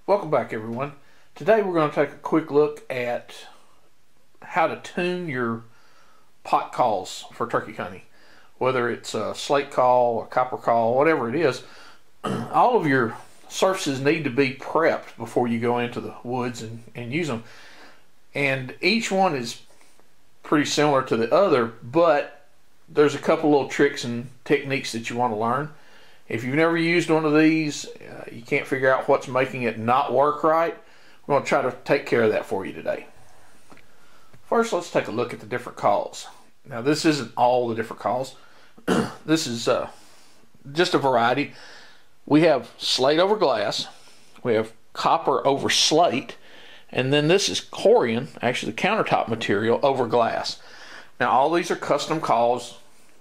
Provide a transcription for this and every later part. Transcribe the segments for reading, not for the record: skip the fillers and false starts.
Welcome back, everyone. Today we're going to take a quick look at how to tune your pot calls for turkey hunting. Whether it's a slate call, a copper call, whatever it is, all of your surfaces need to be prepped before you go into the woods and use them. And each one is pretty similar to the other, but there's a couple little tricks and techniques that you want to learn. If you've never used one of these, you can't figure out what's making it not work right, we're going to try to take care of that for you today. First, let's take a look at the different calls. Now, this isn't all the different calls. This is just a variety. We have slate over glass, we have copper over slate, and then this is Corian, actually the countertop material, over glass. Now, all these are custom calls,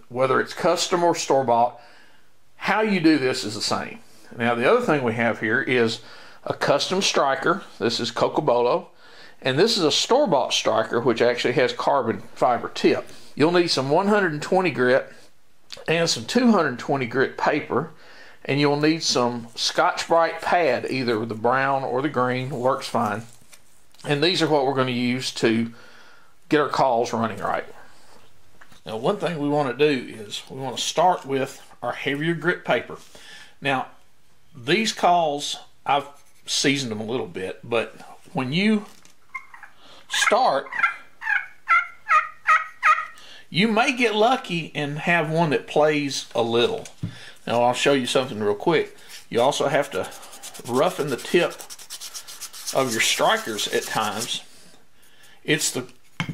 whether it's custom or store-bought. How you do this is the same. Now, the other thing we have here is a custom striker. This is Cocobolo, and this is a store-bought striker which actually has carbon fiber tip. You'll need some 120 grit and some 220 grit paper, and you'll need some Scotch-Brite pad, either the brown or the green, works fine. And these are what we're going to use to get our calls running right. Now, one thing we want to do is we want to start with our heavier grit paper. Now, these calls, I've seasoned them a little bit, but when you start, you may get lucky and have one that plays a little. Now, I'll show you something real quick. You also have to roughen the tip of your strikers at times. It's the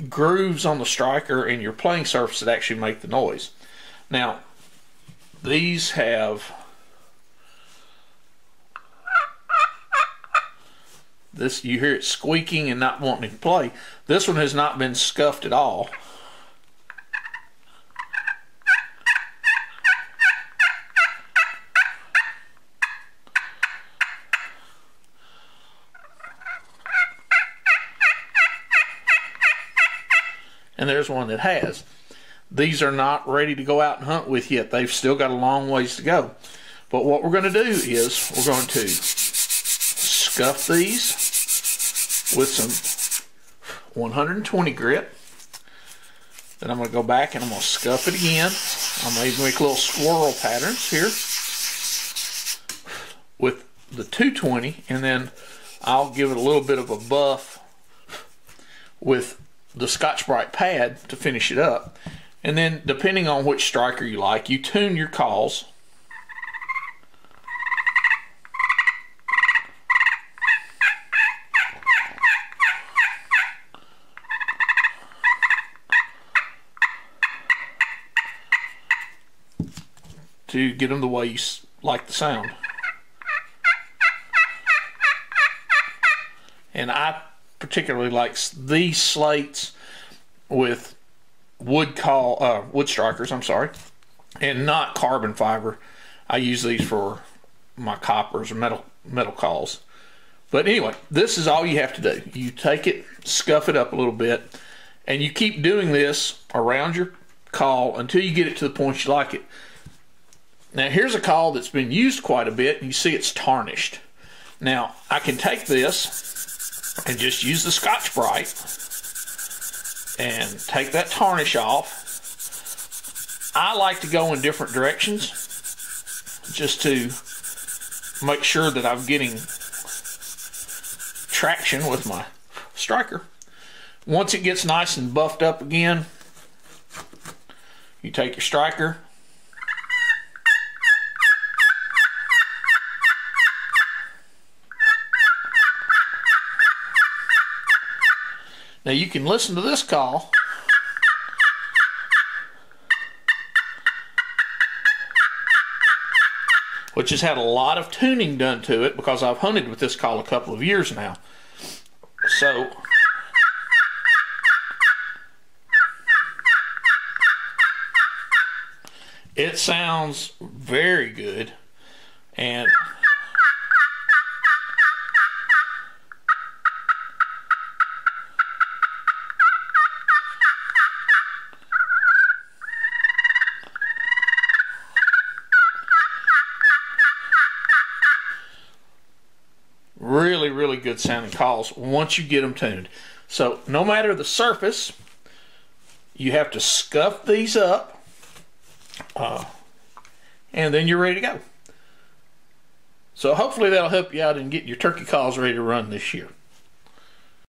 grooves on the striker and your playing surface that actually make the noise. Now, these have this, you hear it squeaking and not wanting to play. This one has not been scuffed at all. And there's one that has. These are not ready to go out and hunt with yet. They've still got a long ways to go. But what we're going to do is we're going to scuff these with some 120 grit. Then I'm going to go back and I'm going to scuff it again. I'm going to make little squirrel patterns here with the 220, and then I'll give it a little bit of a buff with the Scotch-Brite pad to finish it up. And then, depending on which striker you like, you tune your calls. To get them the way you like the sound. And I particularly like these slates with wood strikers, and not carbon fiber. I use these for my coppers or metal calls. But anyway, this is all you have to do. You take it, scuff it up a little bit, and you keep doing this around your call until you get it to the point you like it. Now, here's a call that's been used quite a bit, and you see it's tarnished. Now, I can take this and just use the Scotch-Brite and take that tarnish off. I like to go in different directions just to make sure that I'm getting traction with my striker. Once it gets nice and buffed up again, you take your striker, now you can listen to this call, which has had a lot of tuning done to it because I've hunted with this call a couple of years now. So it sounds very good. And really, really good sounding calls once you get them tuned. So no matter the surface, you have to scuff these up, and then you're ready to go. So hopefully that'll help you out in getting your turkey calls ready to run this year.